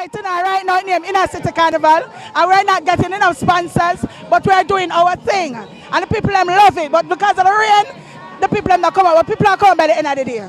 Alright, tonight, right now, name in a City Carnival, and we're not getting enough sponsors, but we're doing our thing. And the people them love it, but because of the rain, the people them not come out, but people are coming by the end of the day.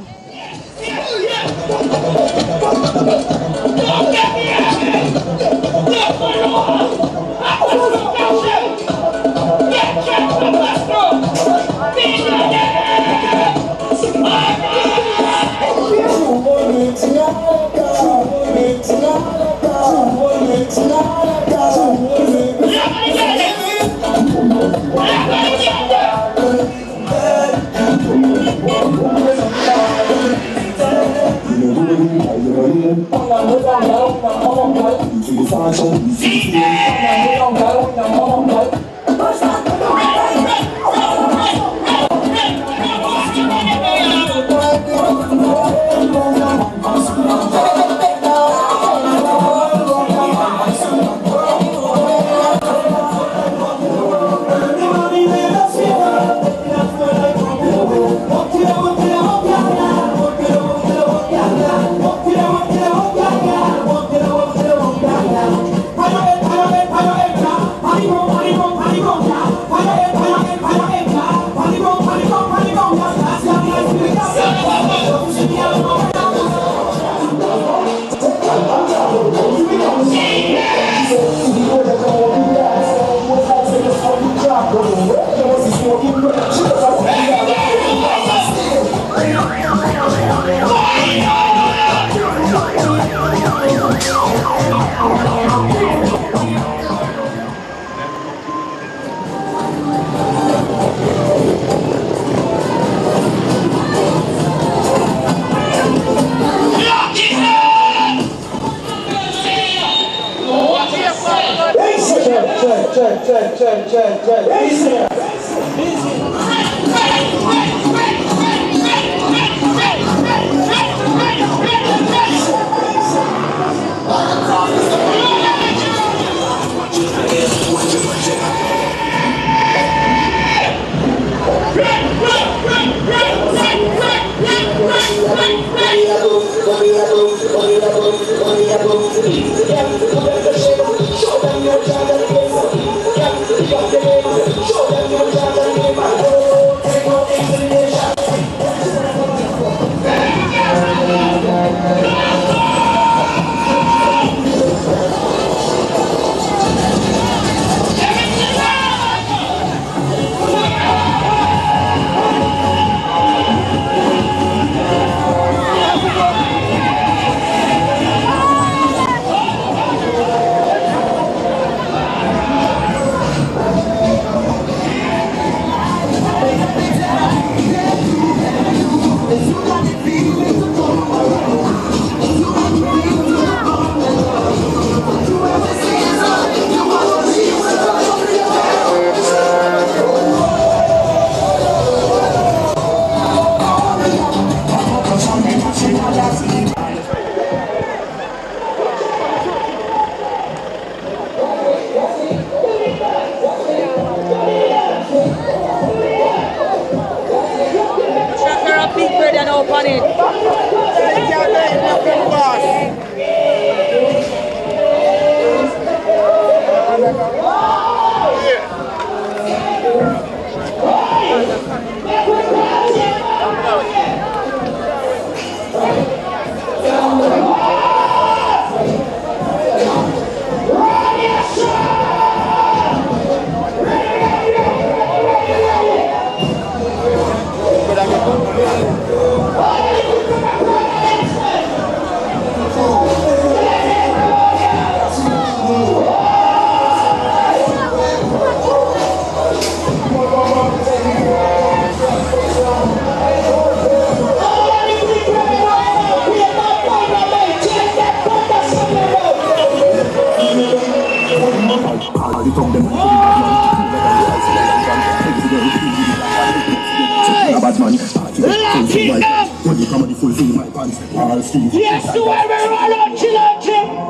Yes, to everyone on children.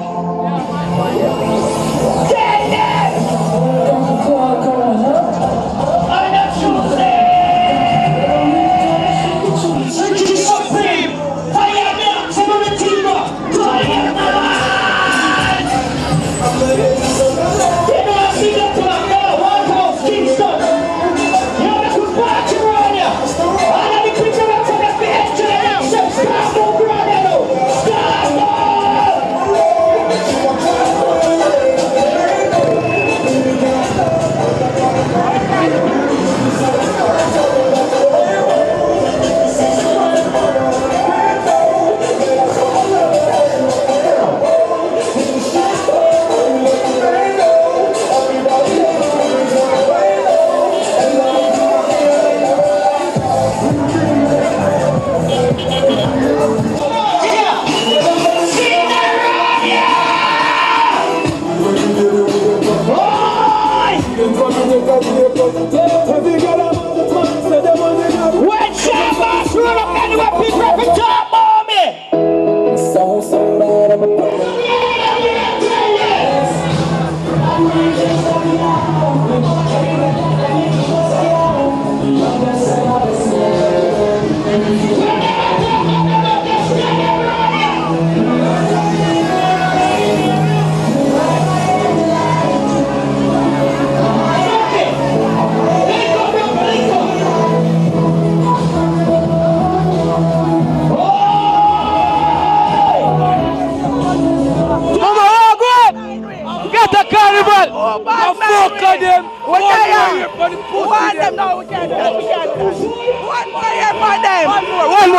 When Shabba's roll up anywhere, people have to talk about me. Carnival! Oh, I fuck on them! What them now? We can't do that. We can't do that. One more here for them. One.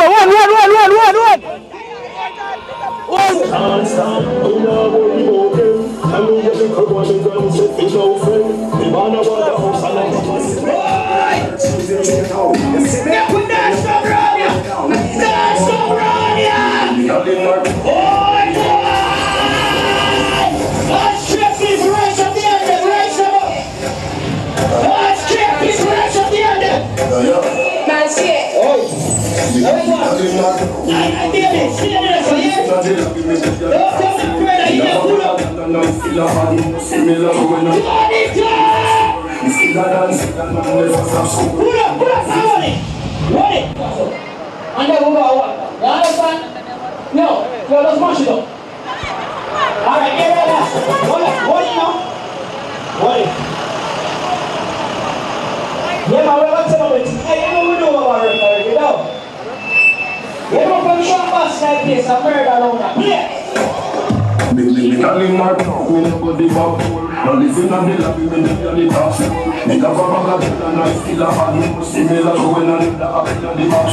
No, let's march it up. Alright, get ready. What now? What? Yeah, man, what's up with it? Hey, you know we do our record, you know? You don't come short bus like this, a murder around that place. Me calling my talk, me no go the back. No living on the lobby, me no the box. Me have a bag of and I still a hand. See me like when I live the up in the box.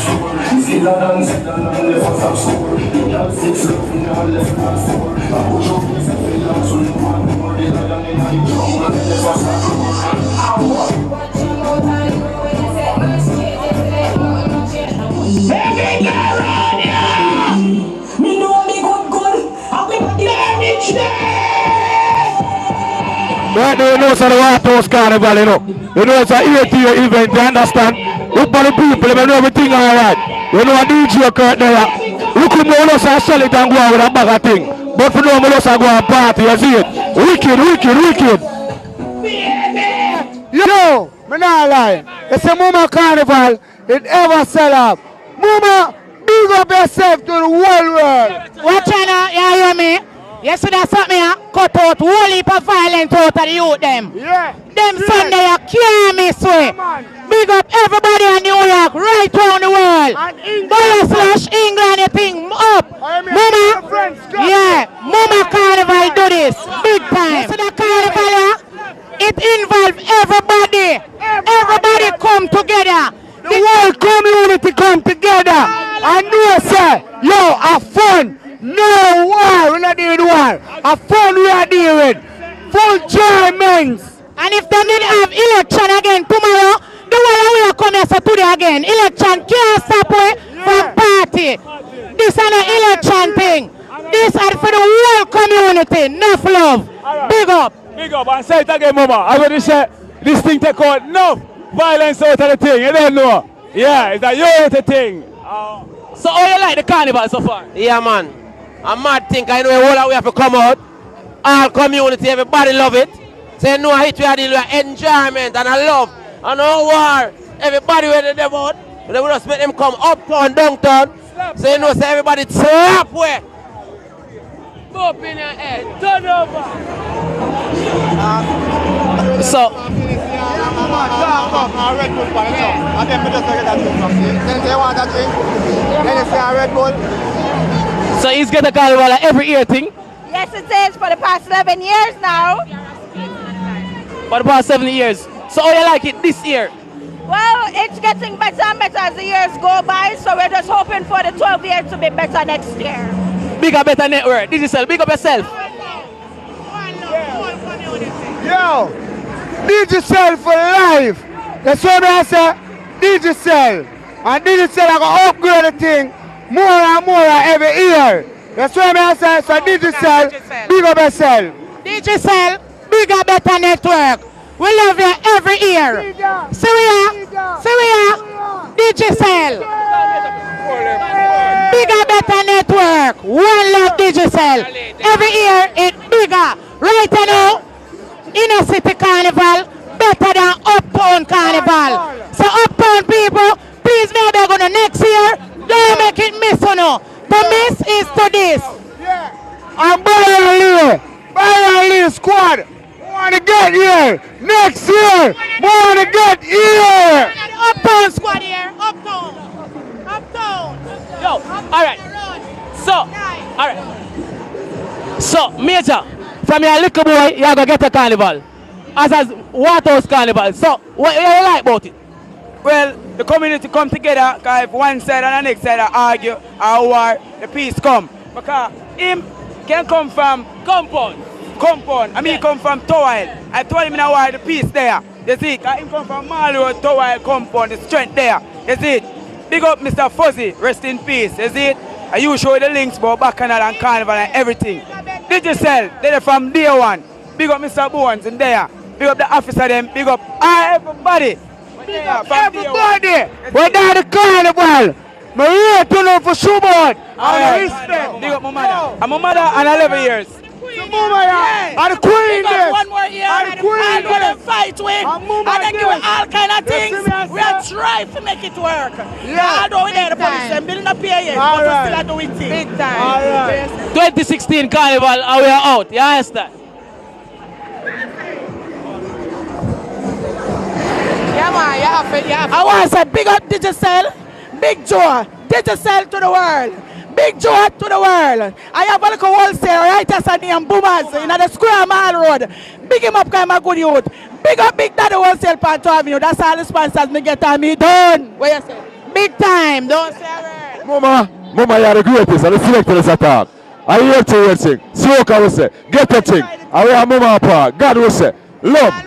Me still a dance, and I never stop score. Me have 6 love, me have left my 4. I put your face and feel like so no one more. The lion in the jungle, and never stop. Every girl around here! Me know me good. I'll be damage there! Right now, you know it's a White House Carnival, you know. You know it's a 8-year event, you understand? Look for the people, they know everything alright. You know a DJ Kurt there. Look who know us and sell it and go out with a bag of thing. But for now, we just go and party, you see it? Wicked. Yo, me not lie. It's a Mama Carnival. It ever sell up. Mama, big up yourself to the whole world. What China, you hear me? You see that something cut out whole heap of violence out of the youth them. Yeah. Them Sunday you can't miss way. Big up everybody in New York, right around the world. England, you think up. Mama, Mama Carnival do this big time. So the Carnival, it involves everybody. Everybody come together. The whole community come together. I know, sir. Yo, have fun. No war. We're not doing war. Have fun we are doing. Full enjoyment. And if they didn't have election again tomorrow, the way we are coming here today again. Election can't stop we from party. This is an election thing. This is for the whole community. Enough love. Big up. Big up and say it again, Mama. I want to say this thing take out enough violence out of the thing. You don't know. Yeah, it's a unity thing. So how you like the carnival so far? Yeah, man. A mad thing. I know all that we have to come out. All community, everybody love it. So you know it we are dealing with enjoyment and a love and no war. Everybody where they out. They will just make them come uptown, downtown. So you know, so everybody slap where. Up in your head, turn over. So so he's getting a carnival every year thing? Yes, it is for the past 11 years now. For the past 7 years. So how you like it this year? Well, it's getting better and better as the years go by, so we're just hoping for the 12 years to be better next year. Bigger, better network. Digital, big up yourself. Yo, digital for life. That's what I say. Digital. And digital I go upgrade the thing more and more every year. That's what I say. So digital, big up yourself. Digital, bigger, better network. We love you every year. See we are. Digicel. Bigger, better network. One love Digicel. Every year it's bigger. Right now, inner city carnival better than uptown carnival. So uptown people, please maybe go to next year. Don't make it miss or no. The miss is to this. And Brian Lee squad. Want to get here next year. Want to get here. Uptown squad here. Uptown. Yo, alright. So, Major, from your little boy, you're going to get a carnival. As Waterhouse Carnival. So, what do you like about it? Well, the community come together because if one side and the next side argue or war, the peace come. Because him can come from compound. I mean, he come from Towile. I told him in a while the peace there. You see, because him come from Mall Road, Towile compound, the strength there. You see it? Big up Mr. Fuzzy, rest in peace. You see it? And you show the links about Bacchanal and Carnival and everything. Digicel, they're from day one. Big up Mr. Bones in there. Big up the officer them. Big up everybody. Everybody. We're down the carnival. Maria turn up for Schubert. I respect. Big up my mother. I'm a mother and 11 years. And the queen there. One more year. And the queen there. And fight with. And then give all kind of things. We are trying to make it work. Yeah. Although we there the police them building a PA, but we still are doing things. Big time. 2016 carnival and we are out. You understand? Yeah, man, you have it. I want to say big up Digicel, big joy, Digicel to the world, big joy to the world. I have a little wholesale right as a name Boomers in the Square Mall Road. Big him up, kind of good youth. Big up, Big Daddy Wholesale Part Avenue. That's all the sponsors me get on me done. What you say? Big time, don't say a word. Mama, you are the greatest and the selector is attack. I hear to you sing. Soca will say, get a thing. I wear Mama apart. God will say, love.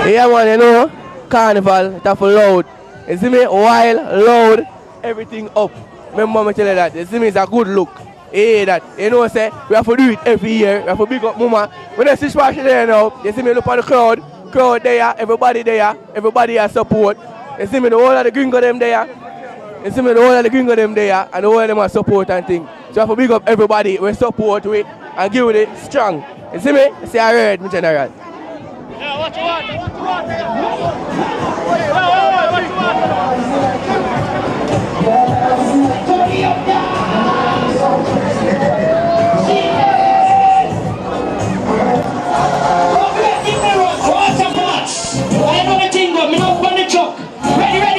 Yeah, man, you know, carnival, that's for loud. You see me, wild, loud, everything up. My mama tell you that. You see me, it's a good look. Hey, that. You know, say, we have to do it every year. We have to big up mama. When I see Splash there now, you see me, look at the crowd there, everybody there, everybody has support. You see me, the whole of the gringo them there. You see me, the whole of the gringo them there, and the whole of them have support and things. So we have to big up everybody, we support with, and give it strong. You see me? You see, I heard, my general. Yeah, what you want?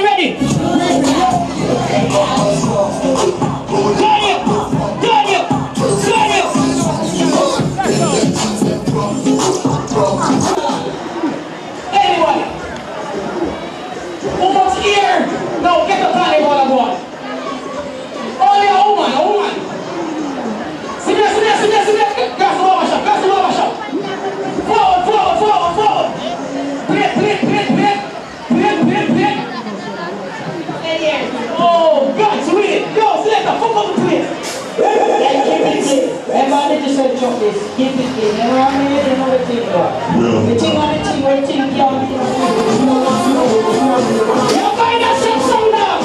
Ready. No, get the carnival I want. Only a woman. Sit there. Gas the rubber shop. Forward. Plate. Oh, God, sweet. Yo, select a fuck up the plate. Keep it clean. Remember, I just said chop this. Keep it clean. Never have me another thing. The thing on the thing, where the thing can't be. You find that shit some now.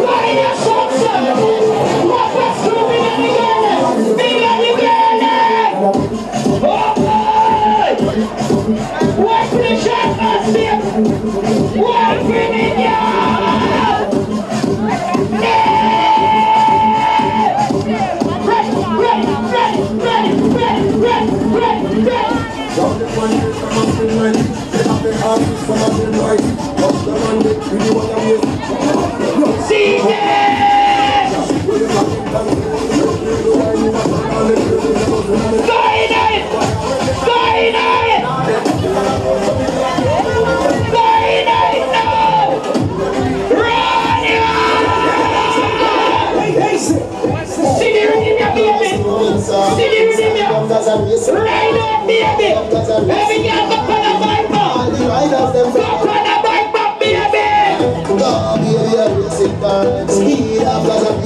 Find that shit some. What was moving in the garden? Big in the garden. Oh, boy. What for the shot, master? What for the ready. See that! Right up, baby! Every girl go on a bike pop! Go on a bike pop, baby!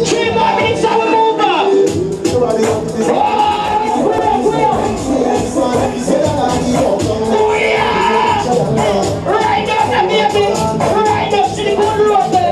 3 more minutes and we move on! Oh yeah! Right up, baby! Right up to the good road there!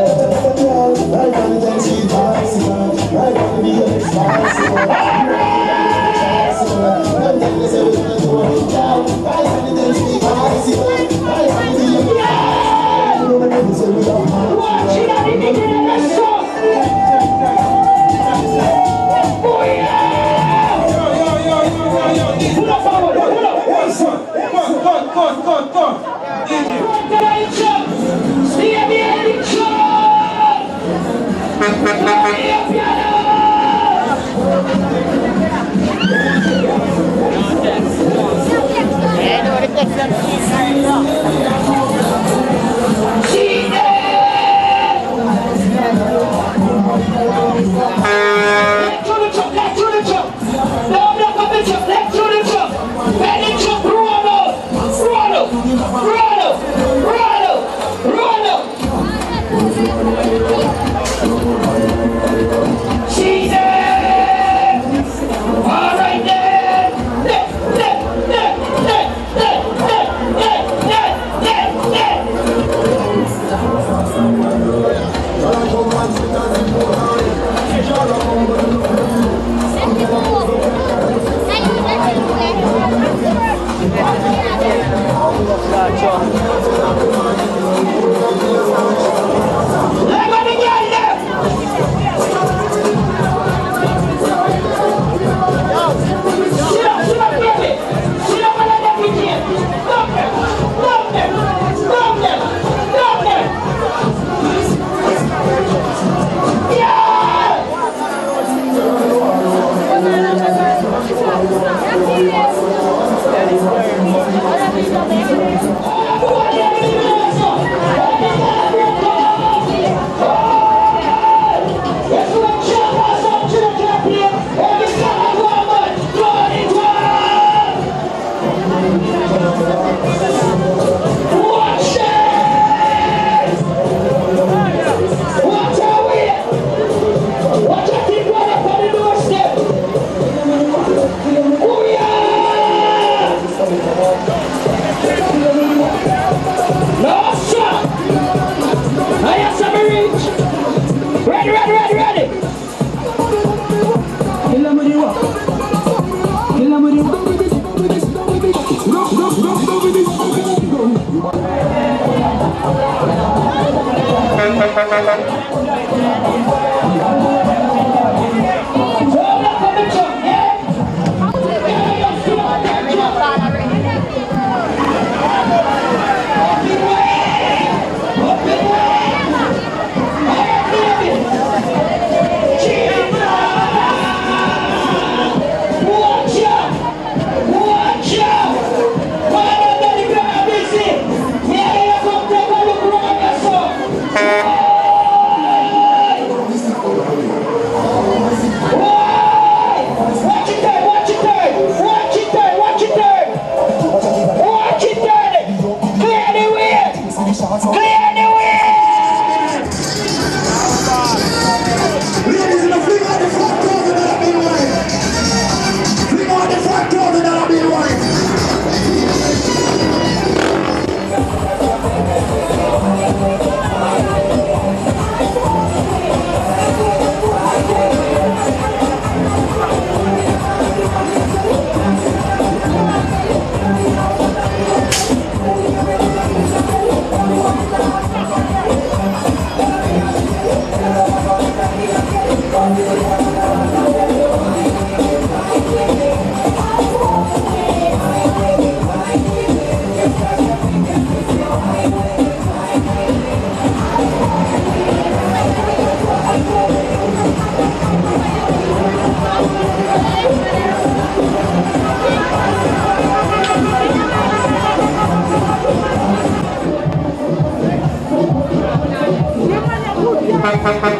Come on.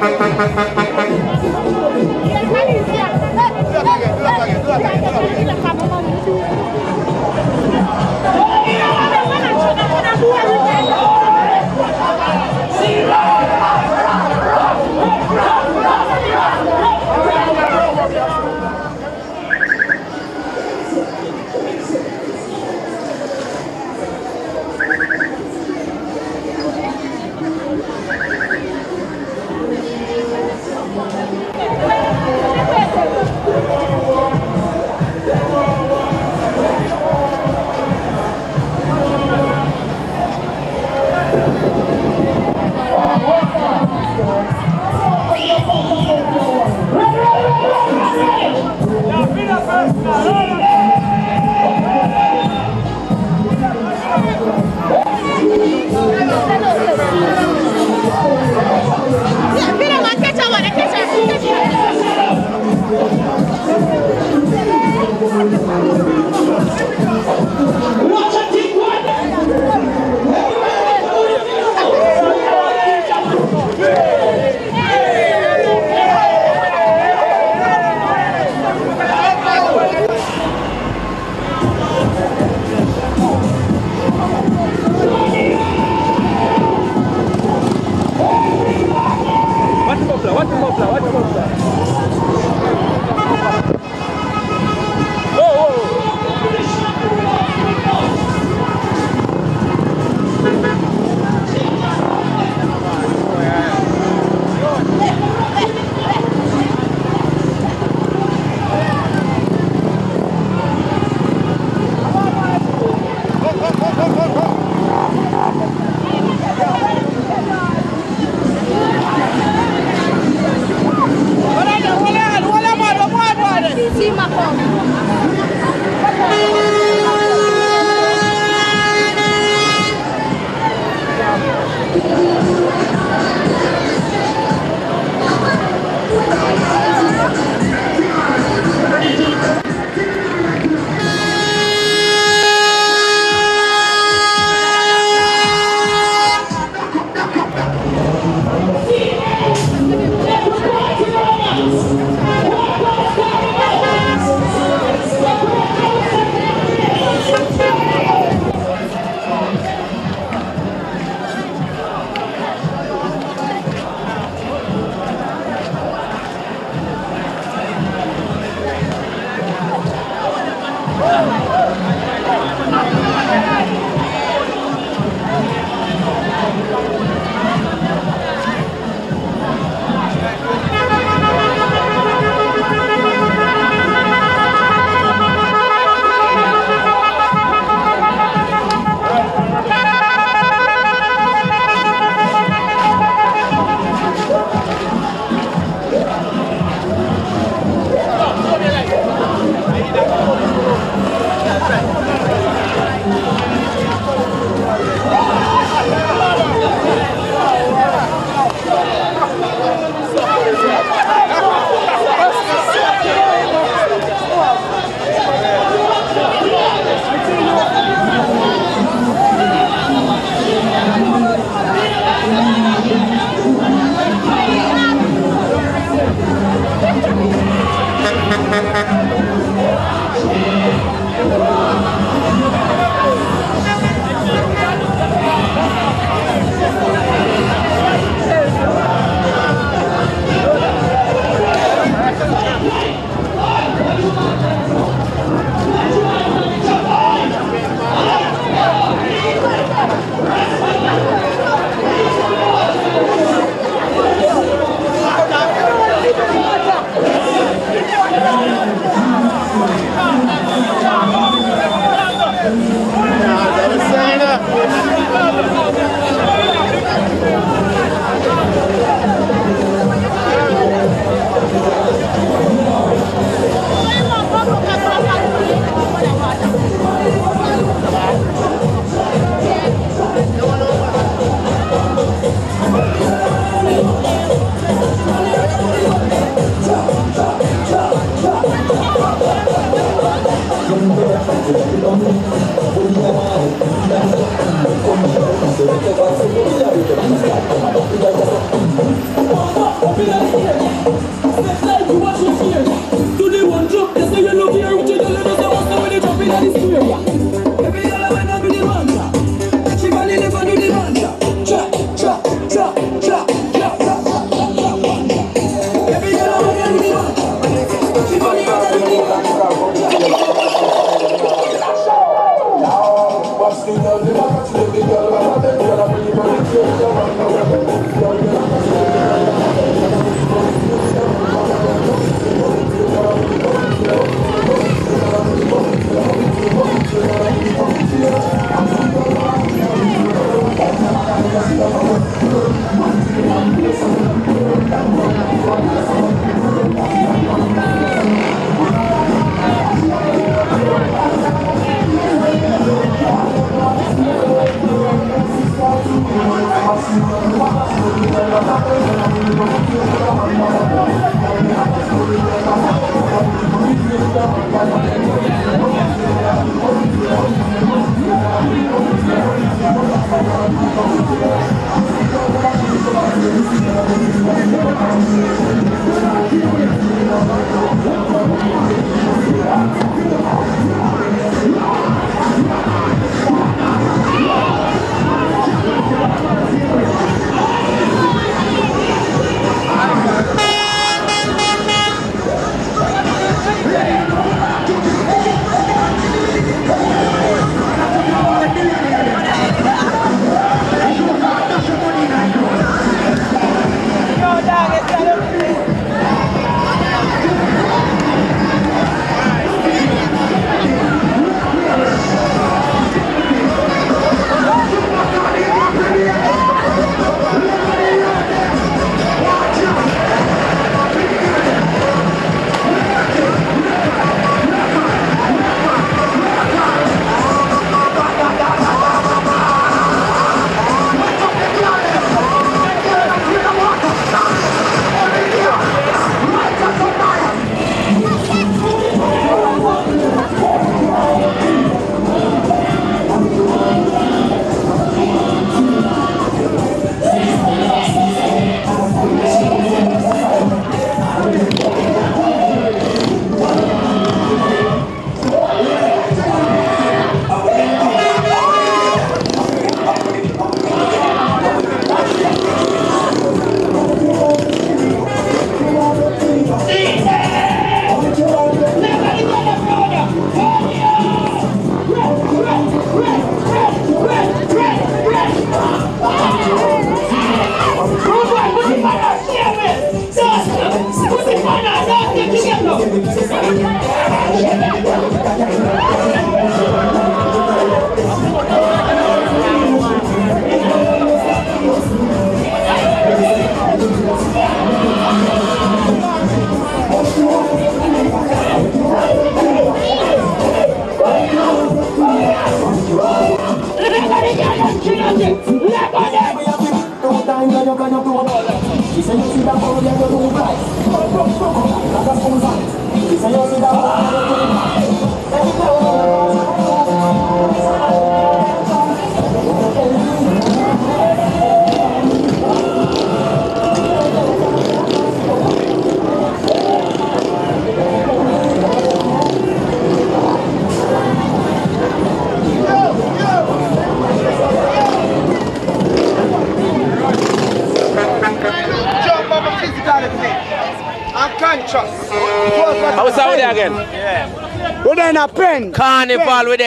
We're in a pen. Carnival we're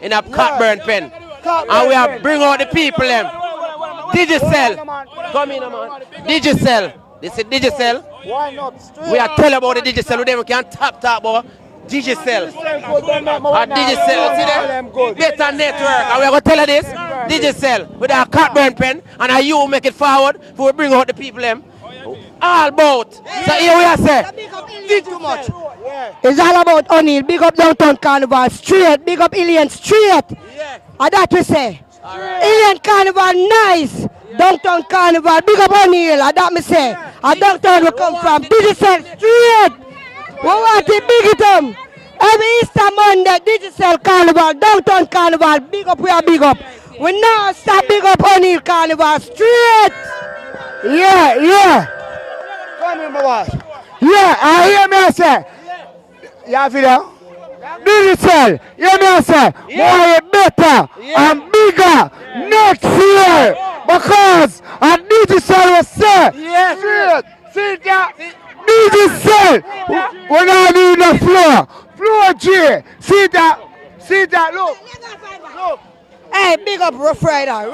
in a Cockburn pen. And we have bring out the people them. Digicel. Come in, man. Digicel. This is Digicel. Why not? Straight We are telling about the Digicel with them. We can talk about Digicel. Digicel, see them? Better network. And we are going to tell you this. Digicel with our Cockburn pen. And you make it forward before we bring out the people them. All about. So here we are say. Did too much. It's all about O'Neill. Big up Downtown Carnival straight. Big up Ilian straight. And that we say. Ilian Carnival nice. Downtown Carnival. Big up O'Neill. And that me say. And Downtown we come from. Digicel straight. We want to big it up. Every Easter Monday, Digicel Carnival, Downtown Carnival. Big up, we are big up. We now start big up O'Neill Carnival straight. Yeah. Come in, my boy. Yeah, I hear me say. Yeah, video. Digicel, hear me say. More better and bigger next year. Because a Digicel will say. Straight. See that? Digicel. We're not in the floor. Floor G. See that? Look. Hey, big up Rough Rider.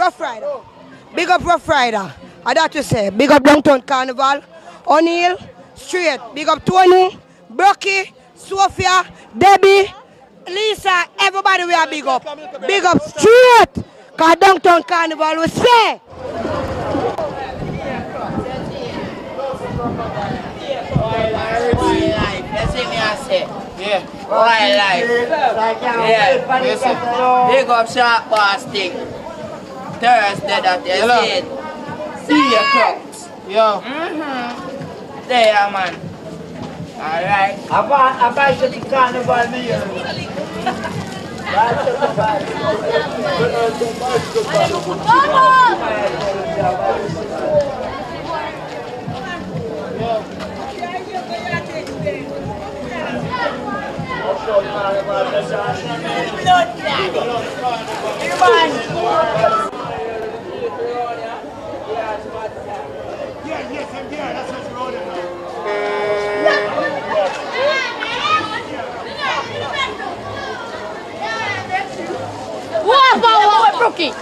Big up Rough Rider. I that to say, big up Downtown Carnival, O'Neill, straight. Big up Tony, Brocky, Sophia, Debbie, Lisa, everybody we are big up. Big up straight. Cause Downtown Carnival we say. Wildlife. Yeah. Big up Shark Boss thing. Thursday that you see it. See your crowds. Yo. There, man. Alright. About City Carnival, me here. What, Brookie?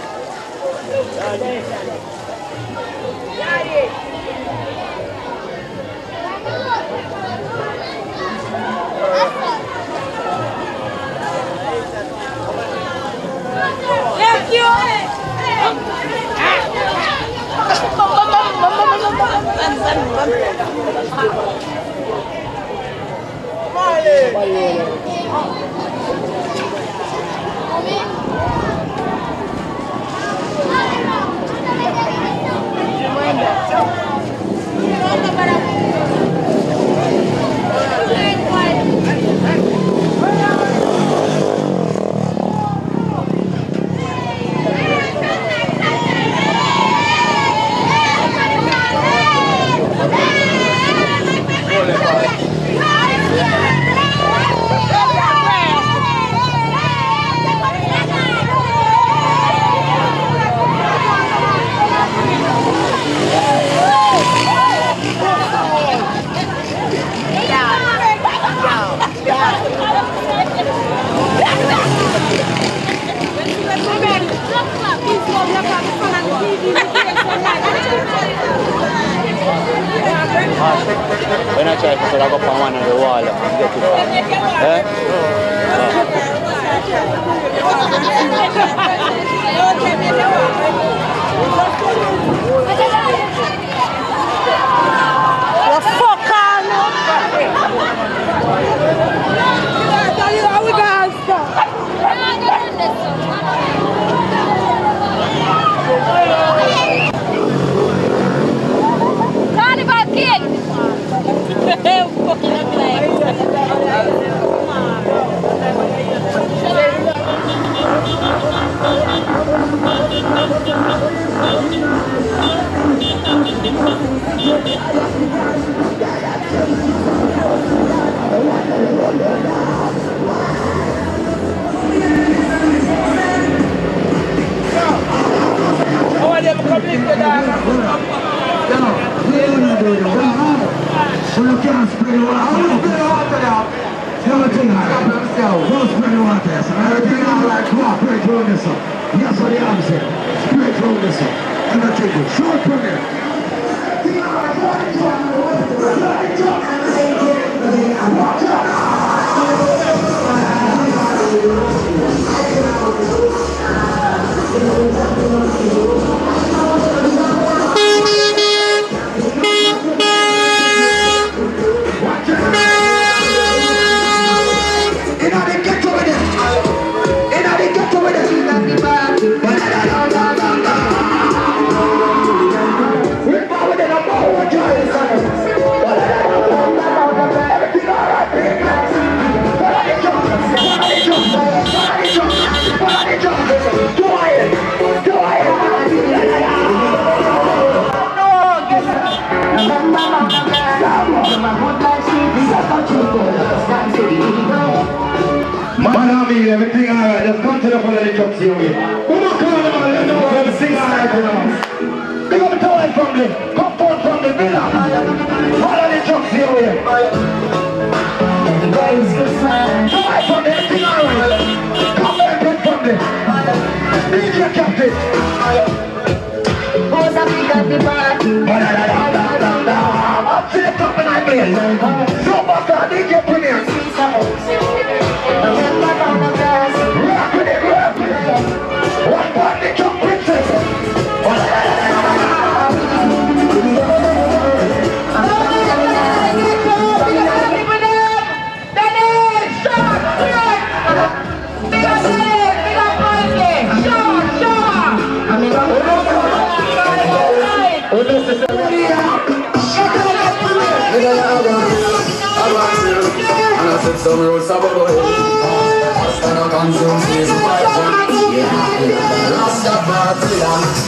Thank you. When I try to put up on one of the wall and get Carnival King! So you can't spray the water. How you spray the water now? Everything I have themselves. Don't spray the water. So everything I like, come on, spray through this up. That's what the arm said. Spray through this up. Everything good. Short from here. Everything alright, just come to the front of the truck, see you. Come on, Carnival, let know everything alright, you know. Big up the toy from the, come forth from the villa. Follow the truck, see you. Toy from the, everything alright. Come back from the DJ Captain. Who's a big at the party? Up to the top and I play. Superstar DJ Premier. Rock with it, rock with it. One part the jump princess. Some roads are going.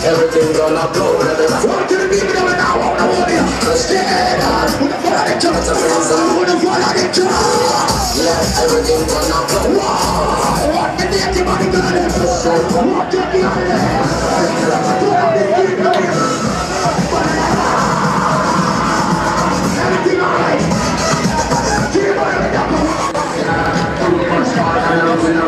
Everything gonna blow. What to the people that now want to hold you? Stay on. Follow the church of Jesus. Follow the church. Yeah, everything gonna blow. What the native body gonna do? What the everything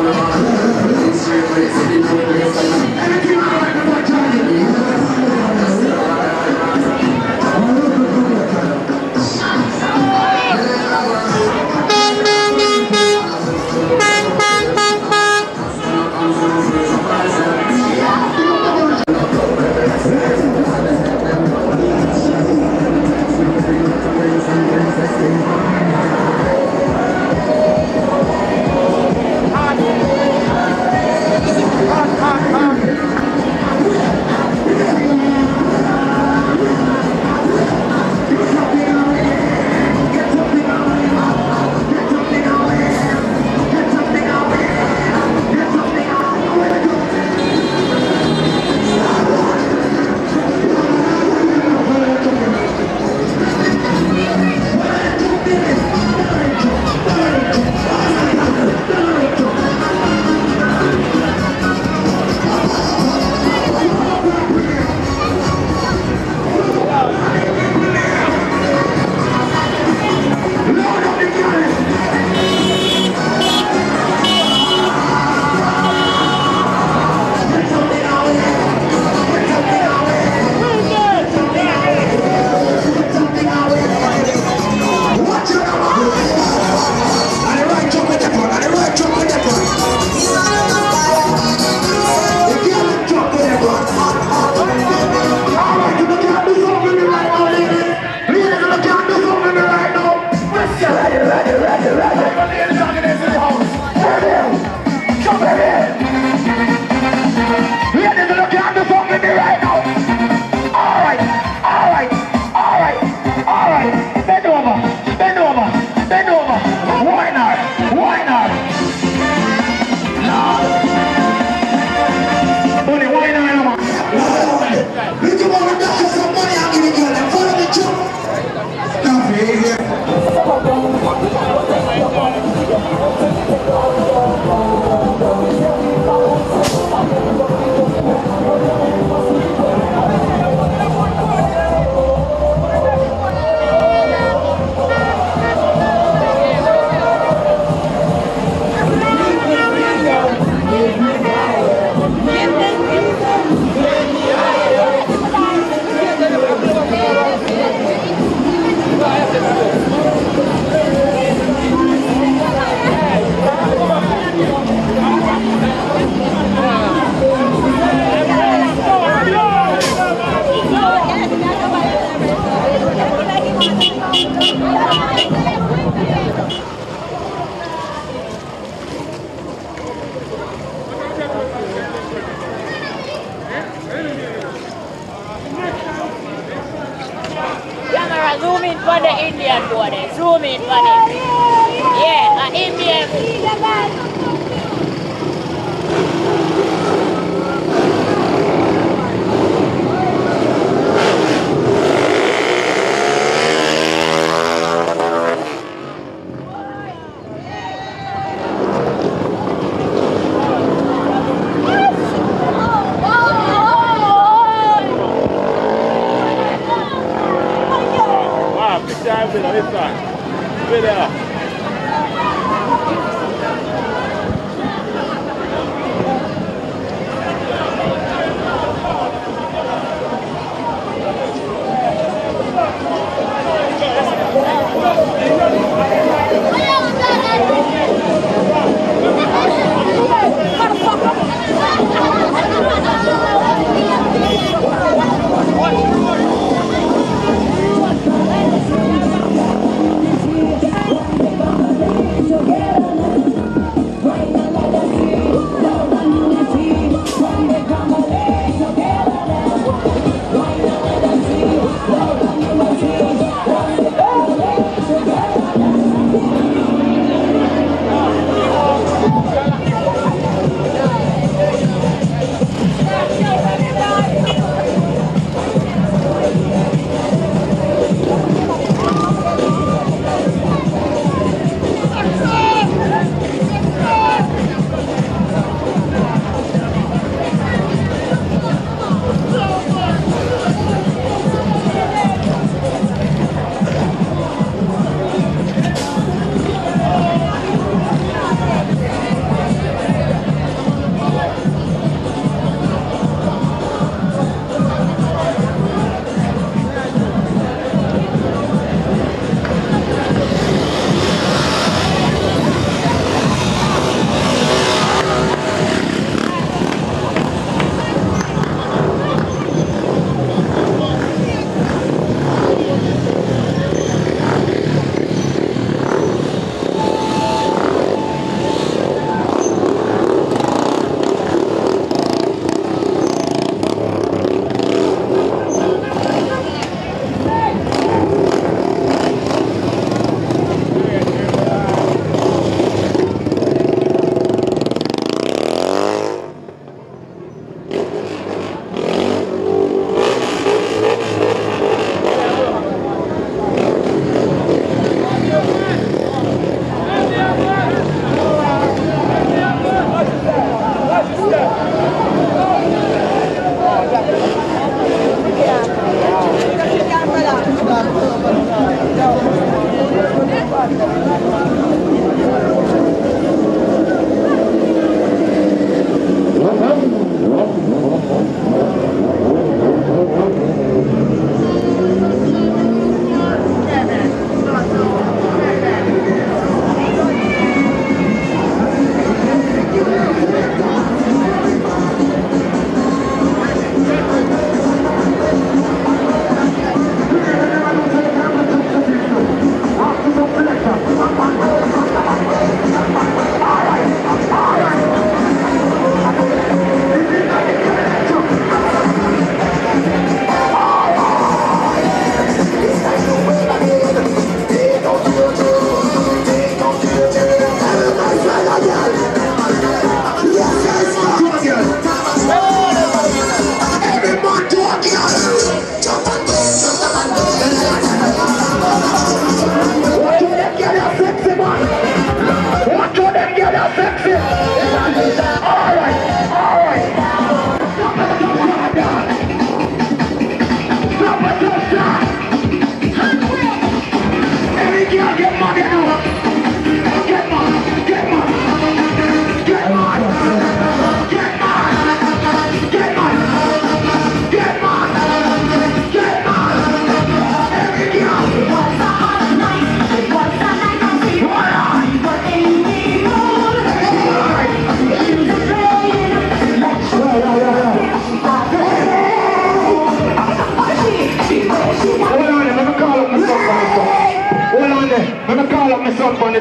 alright. Zoom in for the Indian boy. Zoom in for him. Yeah, an Indian.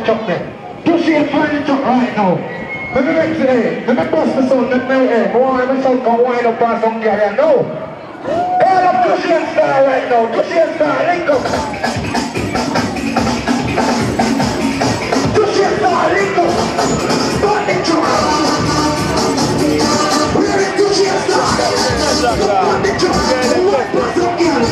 the truck there. Push it find the truck right now. Let me make today. Let me bust the sound. Let me hey. Go on, let me sound come wind up on some girl there. No. Call up Tushy and Star right now. Tushy and Star, link up. Tushy and Star, link up. Start the truck. We're in Tushy and Star. Start the truck. Wind up some girl.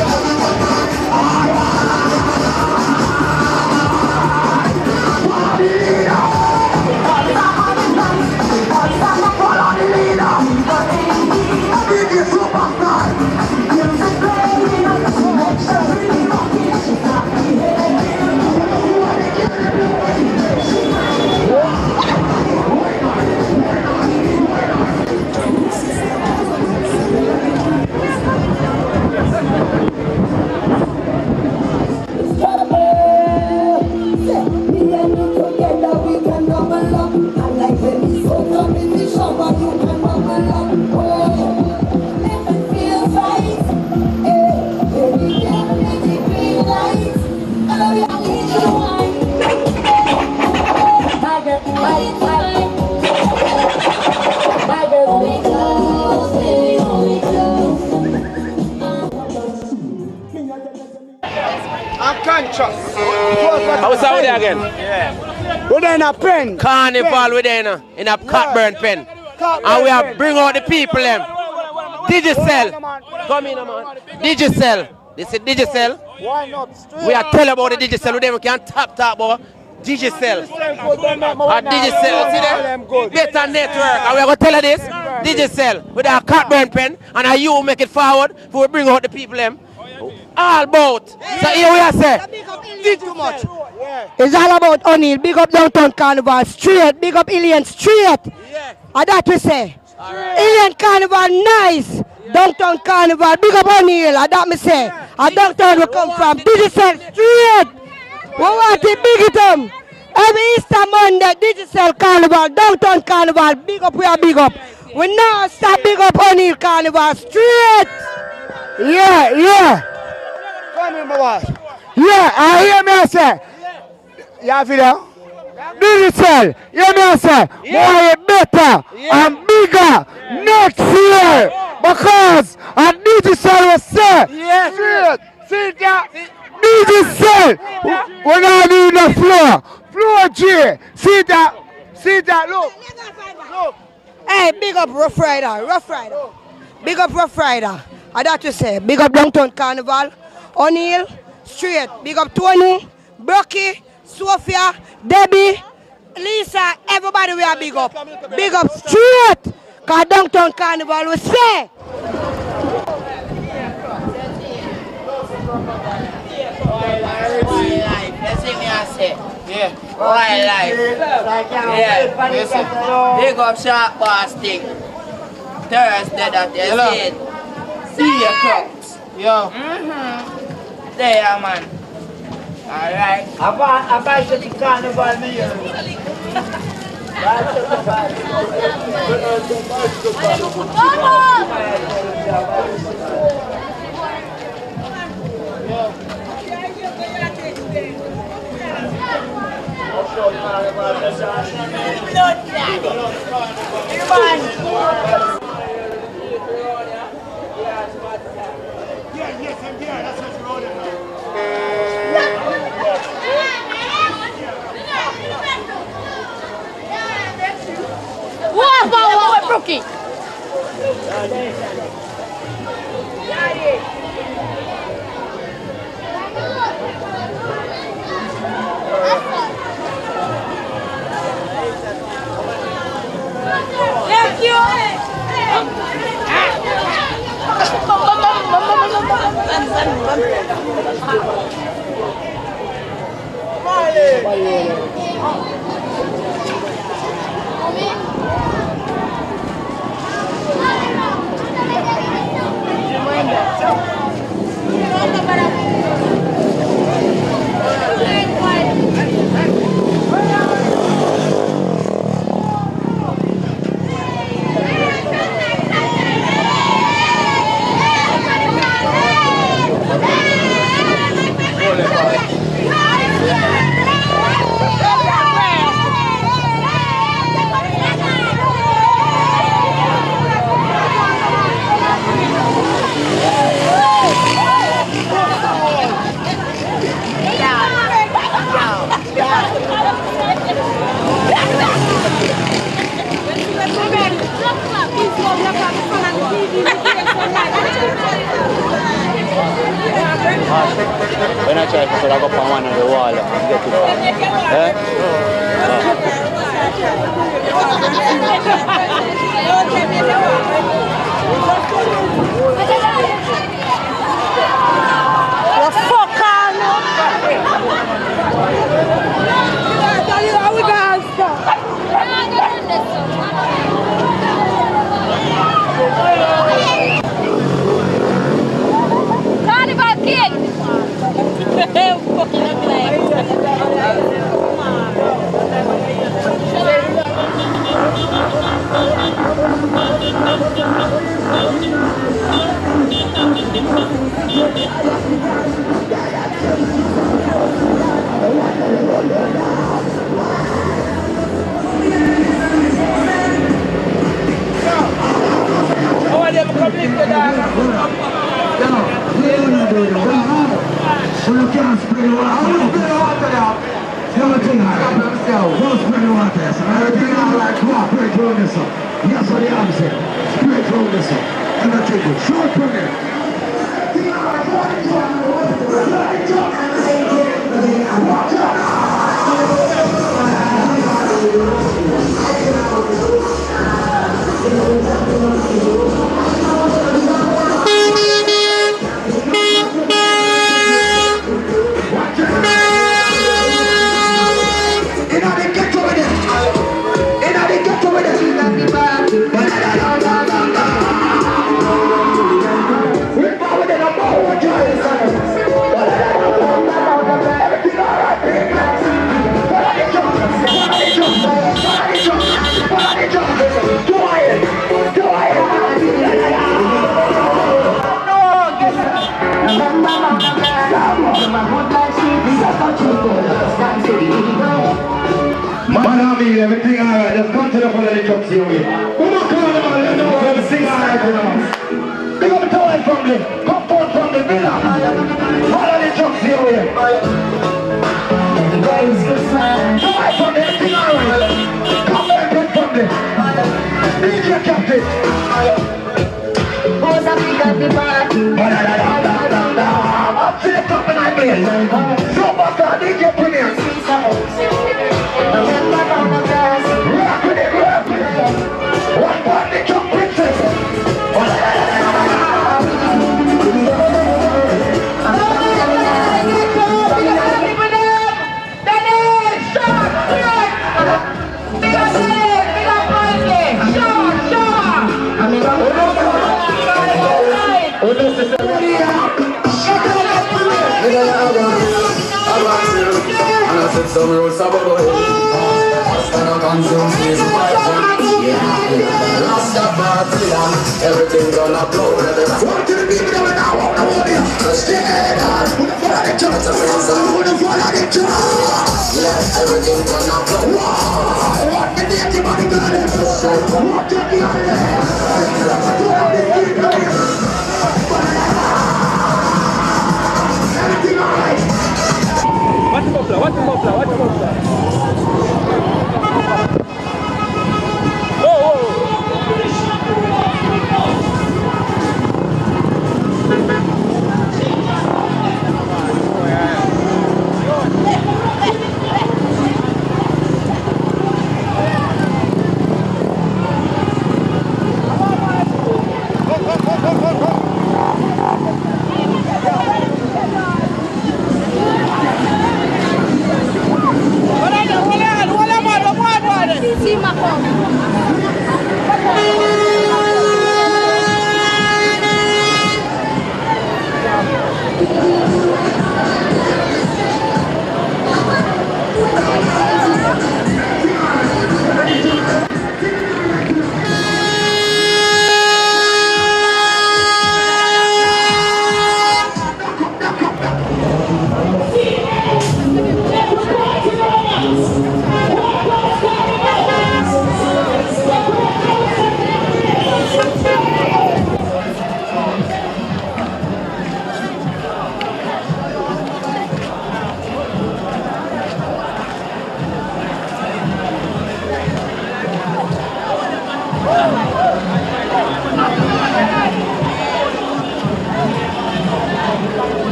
How is that again? Yeah. We're in a pen. Carnival we're in a Cockburn pen. And we have bring out the people them. Digicel. Come in, man. Digicel. This is Digicel. Why not? We are telling about the Digicel with them. We can't talk about Digicel. Digicel, see them? Better network. And we are going to tell you this. Digicel with our Cockburn pen. And how you make it forward before we bring out the people them. All about. So here we are say. Did too much. It's all about O'Neill. Big up Downtown Carnival straight. Big up Ilian straight. And that we say. Ilian Carnival nice. Yeah. Downtown Carnival. Big up O'Neill. And that me say. And Downtown will come from. Digicel straight. We want to big it up. Every Easter Monday, Digicel Carnival, Downtown Carnival. Big up, we are big up. We now start big up O'Neill Carnival straight. Yeah. Come in, my boy. Yeah, I hear me say. Yeah, video. Digicel, you hear me say. More better and bigger next year. Because a Digicel will say. Straight. See that? Digicel. We're not doing the floor. Floor G. See that? Look. Hey, big up Rough Rider. Big up Rough Rider. I that you say. Big up Downtown Carnival. O'Neill, straight. Big up Tony, Brocky, Sophia, Debbie, Lisa, everybody we are big up. Big up straight. Cause Downtown Carnival will say. Wildlife. Yeah. Big up Shark Bostic. Thursday that you said. See your crooks. Yo. There, man. Alright. About City Carnival Mayor. What Brookie? Thank you. When I try to put up on one of the wall and get it back. Eh? The fuck on! How we gonna stop? Carnival King! Fucking So you can't spray the water. How you spray the water there? Everything I have themselves. Don't spray the water. So everything I like, go up, spray through this up. Yes, what the arm say. Spray through this up. Everything good. Short from it. Everything alright, just come to the front of the trucks here. Come on, Carnival, you know everything alright, you know. Big up the toy from the, come forth from the villa. Follow the trucks here. Toy from the, everything alright. Come back from the DJ Captain. Who's up, we got the party. Up to the top and I play. So much DJ Premier. Rock with it, rock with it. One part the jump princess. Some rules about everything gonna blow. What do you mean we don't know what I want you? Just stay there. What are the chances? What are the chances? Yeah, everything gonna blow. What did anybody got it? What did you everything alright? Watch the muffler, watch the muffler, watch the muffler.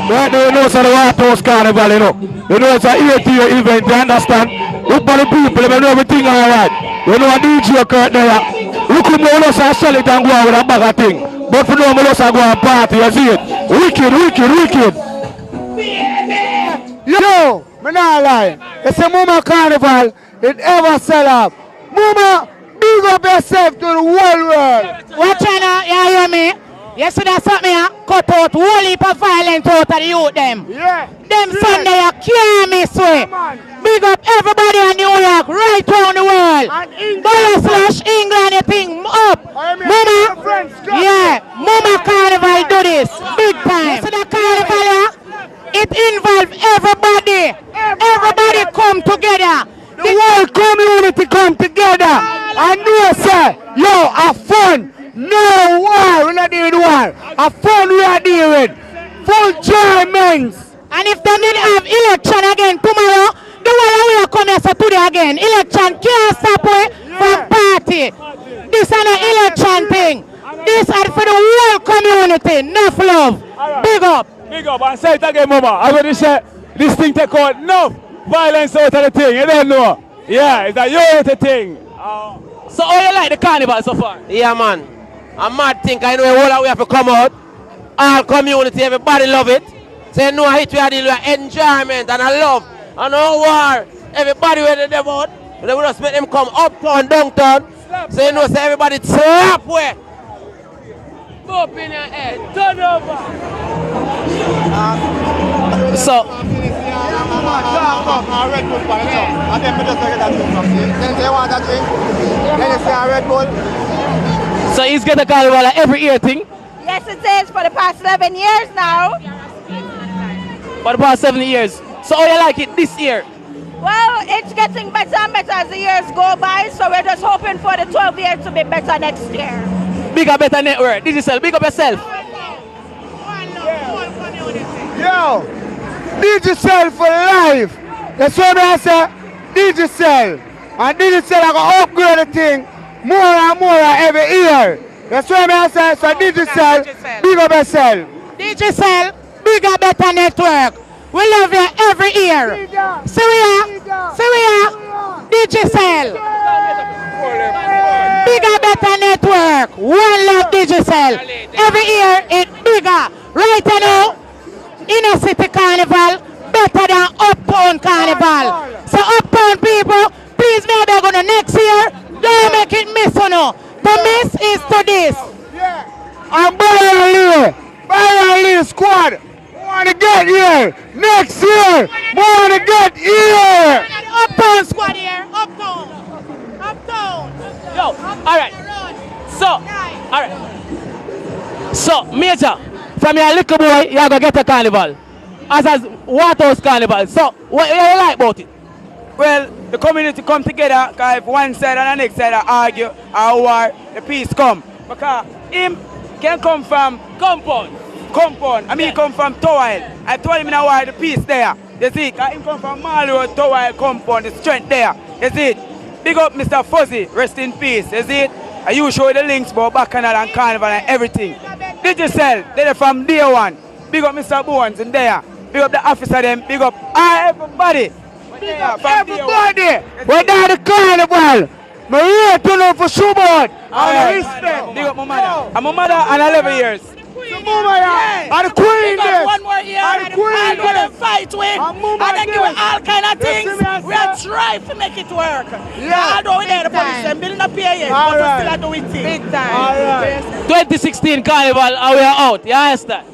Right now, you know, it's the White House Carnival, you know. You know, it's an 8-year event, you understand? Look for the people, you know everything alright. You know, a DJ Kurt there. Look who more us and sell it and go out with a bag of thing. But for now, we just go and party, you see it? Wicked, wicked, wicked. Yo, me not lie. It's a Mama Carnival. It ever sell up. Mama, big up yourself to the whole world. Watch out, you hear me? You see that something cut out whole heap of violence out of the youth them. Yeah. Them Sunday you can't miss way. Big up everybody in New York, right around the world. $/England, you think up. Mama, yeah, Mama Carnival do this. Big time. You see that carnival, it involves everybody. Everybody come together. The whole community come together. And know, sir, yo, have fun. No war, we're not doing war. A fun we are doing. Full Germans. And if they didn't have election again tomorrow, the way we are coming today again. Election can't stop we from party. This is an election unity, enough love. Right. Big up. Big up, and say it again, Mama. I'm going to say this thing take out enough violence out of the thing. You don't know. Yeah, it's a unity thing. So how you like the carnival so far? Yeah, man. A mad thing. I know all we have to come out. All community, everybody love it. So you know hit we are dealing with enjoyment and a love and no war. Everybody where they devote. They will just make them come uptown, downtown. So you know, say everybody slap where. Up in your head, turn over. So so he's getting a carnival every year thing? Yes, it is for the past 11 years now. For the past 7 years. So how you like it this year? Well, it's getting better and better as the years go by, so we're just hoping for the 12 years to be better next year. Big up better network. Digital, big up yourself. Yo, Digital for life. That's what I say. Digital. And Digital I go upgrade the thing more and more every year. That's what I say. So Digital, big up yourself. Digital, big up better network. We love you every year. See we are. Digital. Bigger, better network. One love Digital. Every year it's bigger. Right now, inner city carnival better than uptown carnival. So uptown people, please maybe go to next year. Don't make it miss or no. To miss is to this. And Brian Lee squad. Want to get here next year. Want to get here. Uptown squad here. Uptown. Yo, alright. So, alright. So, Major, from your little boy, you're going to get a carnival. As Waterhouse Carnival. So, what do you like about it? Well, the community come together, because if one side and the next side argue or war, the peace come. Because him can come from compound. I mean, he come from Towile. I told him in a while the peace there. You see, because him come from Marlow, Towile compound, the strength there. You see it? Big up Mr. Fuzzy, rest in peace. You see it? And you show the links about Bacchanal and Carnival and everything. Digital, they're from day one. Big up Mr. Bones in there. Big up the officer them. Big up everybody. Everybody. We're down the carnival. My here to know for Schubert. And respect. Big up my mother. And my mother and 11 years. And the queen there. One more year. And the queen there. Fight with. And then give all kind of things. We are trying to make it work. Yeah. Although we there the police them building a PA, but we still are doing things. Big time. All right. 2016 carnival and we are out. You understand?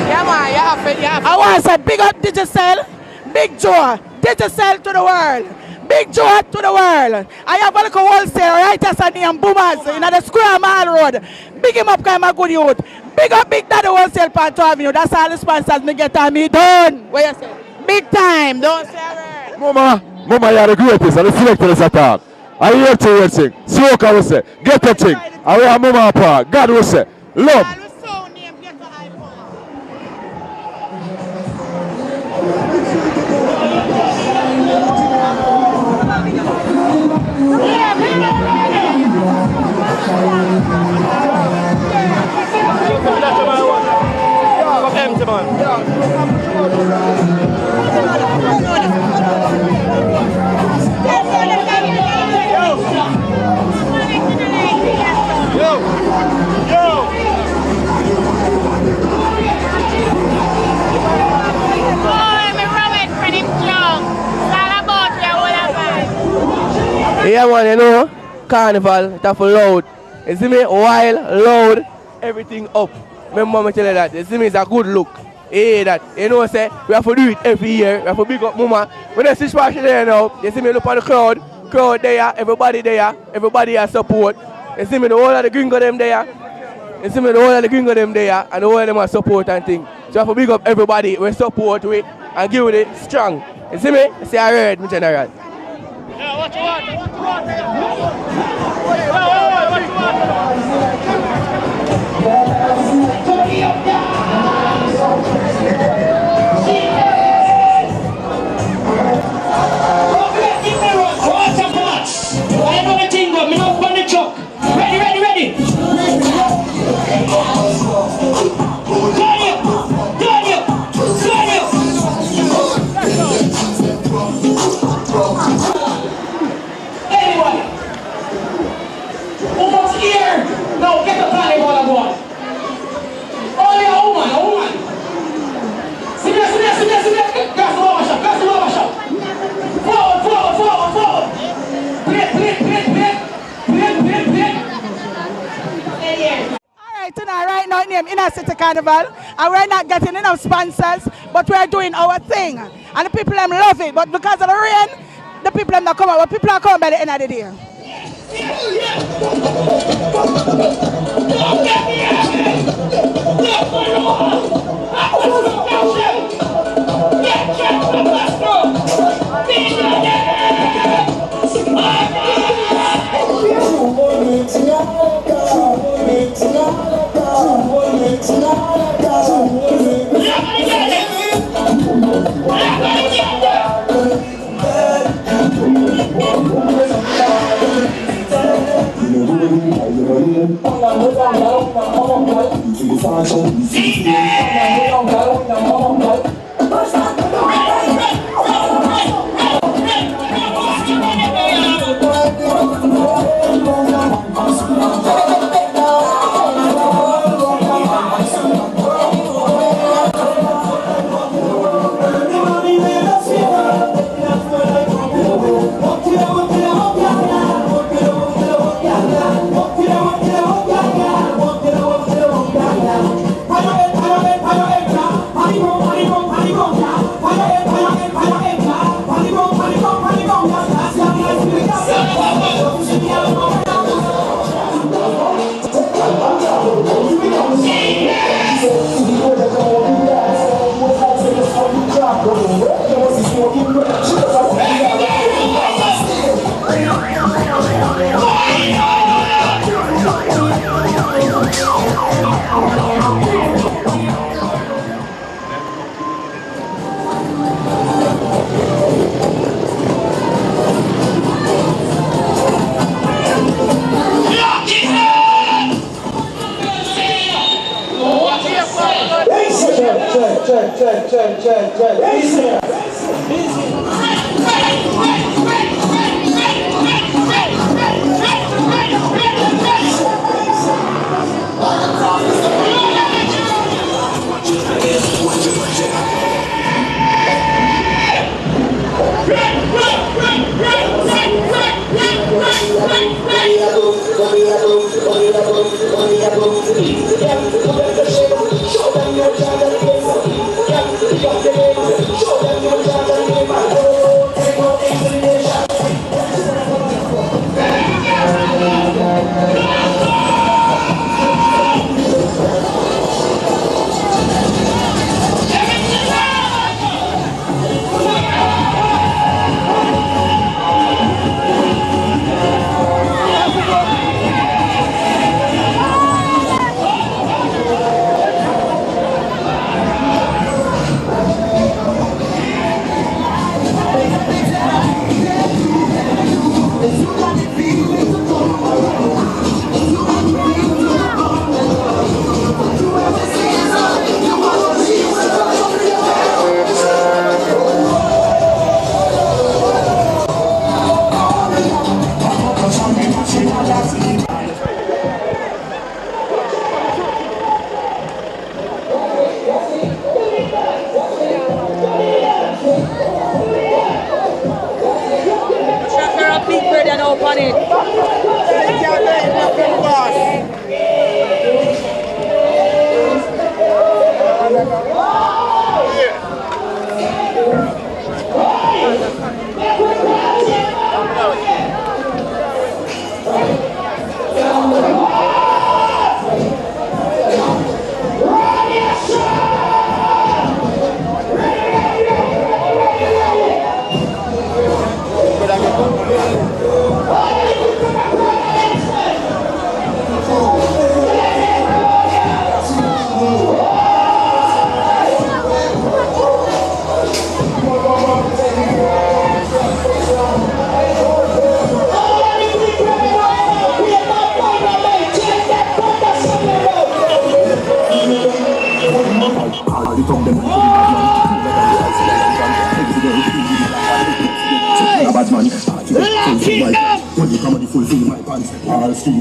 Yeah, man, you have it. I want to say big up Digital, big joy, Digital to the world, big joy to the world. I have a little wholesale right as a name Boomers in the Square Mile Road. Big him up, kind of good youth. Big up, big daddy wholesale Panto Avenue. That's all the sponsors me get on me done. What you say? Big time, don't say a word. Mama, you are the greatest and the selectors attack. I hear to you sing. Soka will say, get a thing. I want Mama apart. God will say, love. Yeah, man, you know, carnival, it's for loud. You see me, wild, loud, everything up. My mama tell you that. You see me, it's a good look. Hey, that. You know, say, we have to do it every year. We have to big up mama. When I see Splash there now, you see me look at the crowd there, everybody has support. You see me, the whole of the gringo them there. You see me, the whole of the gringo them there, and the whole of them have support and things. So we have to big up everybody, we support with, and give it strong. You see me? See, I heard, my general. Yeah, what you want? name Inner City Carnival, and we're not getting enough sponsors, but we're doing our thing. And the people them love it, but because of the rain, the people them not come out, but people are coming by the end of the day.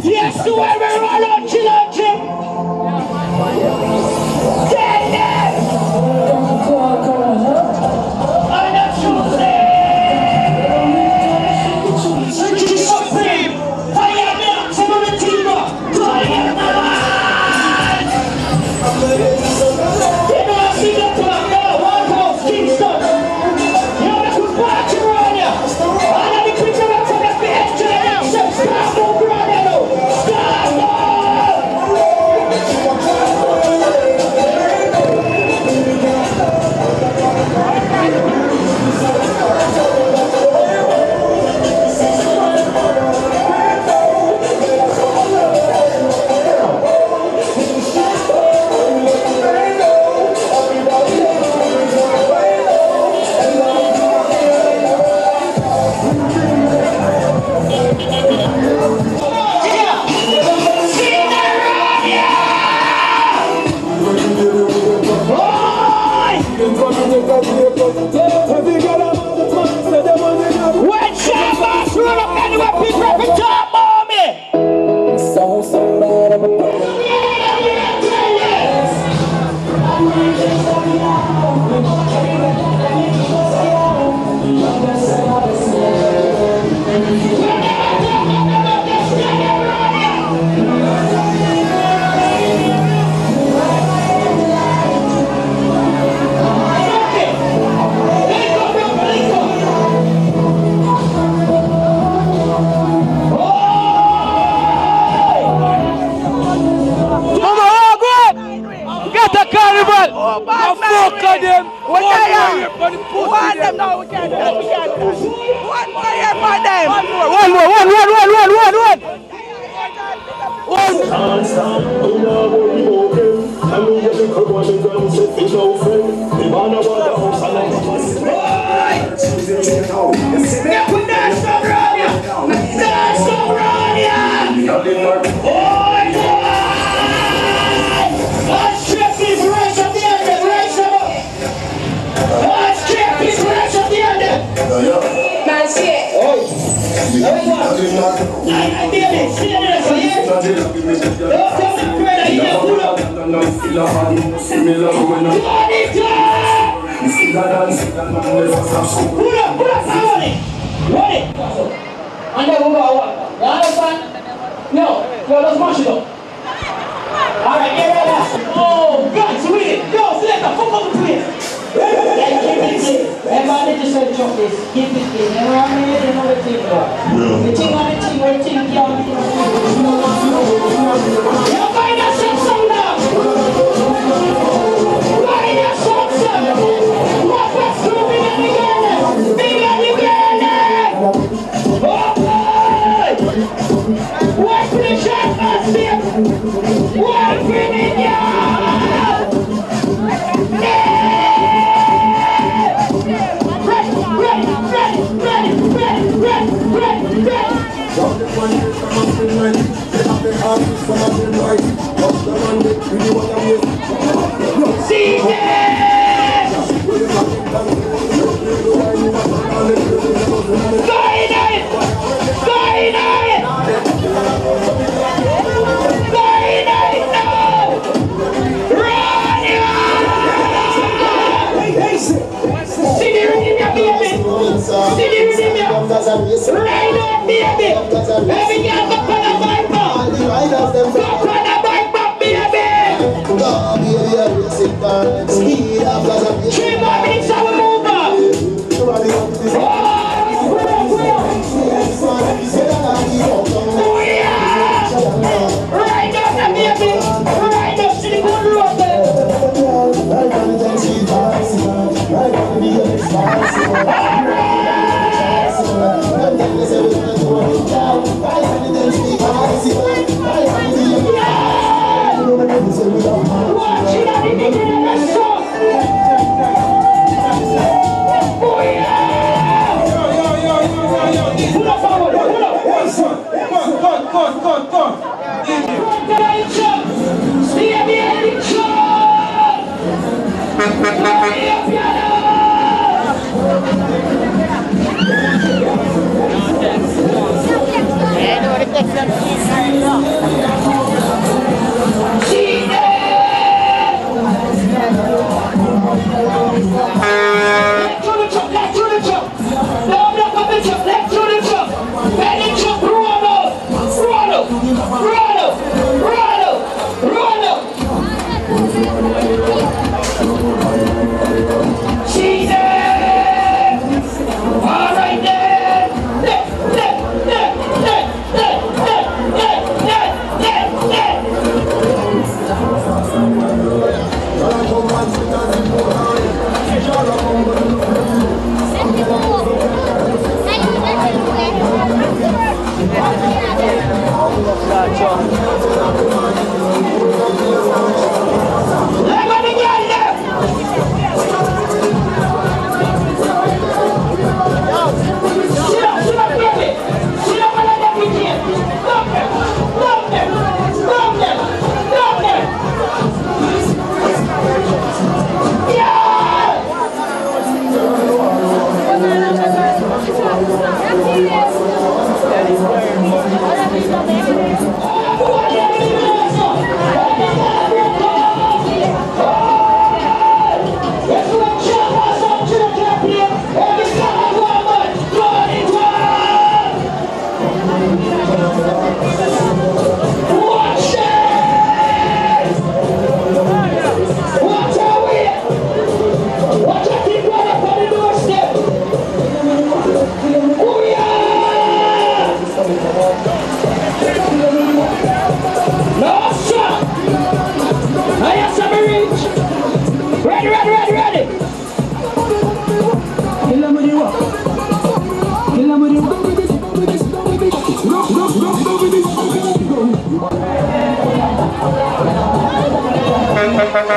Yes, to everyone on children. No, we can't do that. We can't do that. One more here for them. One. And then we'll go what? You understand? No, let's mash it up. Alright, get ready. Oh, guys, with it. Go, select the fuck up the place. Keep it clean. Everybody just said chop this. Keep it clean. Never have any other thing. The thing on the thing, where the thing can't be. You find a shot song now. Find a shot song. What was moving in the garden? Big on the garden. Oh boy! What for the shot must be? What for the see right up, baby. Every girl go on a bike pump. Go on a bike pump, baby. 3 more minutes and we move on. Oh yeah. Right up, baby. Right up to the good road there. Thank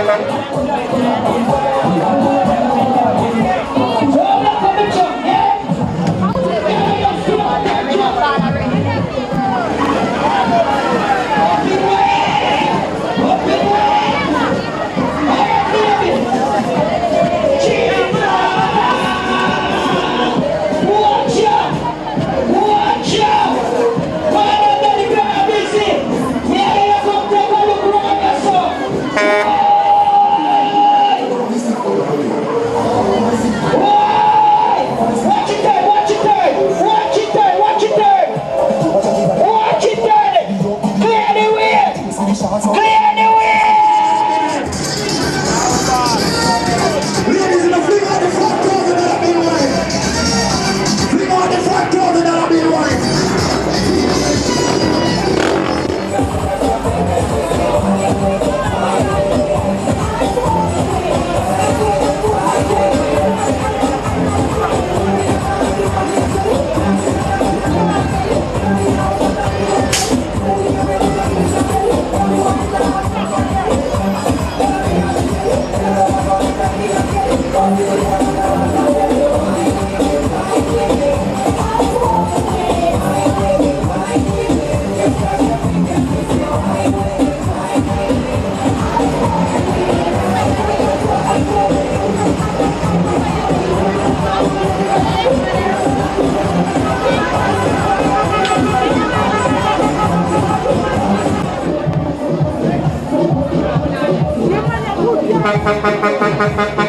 you.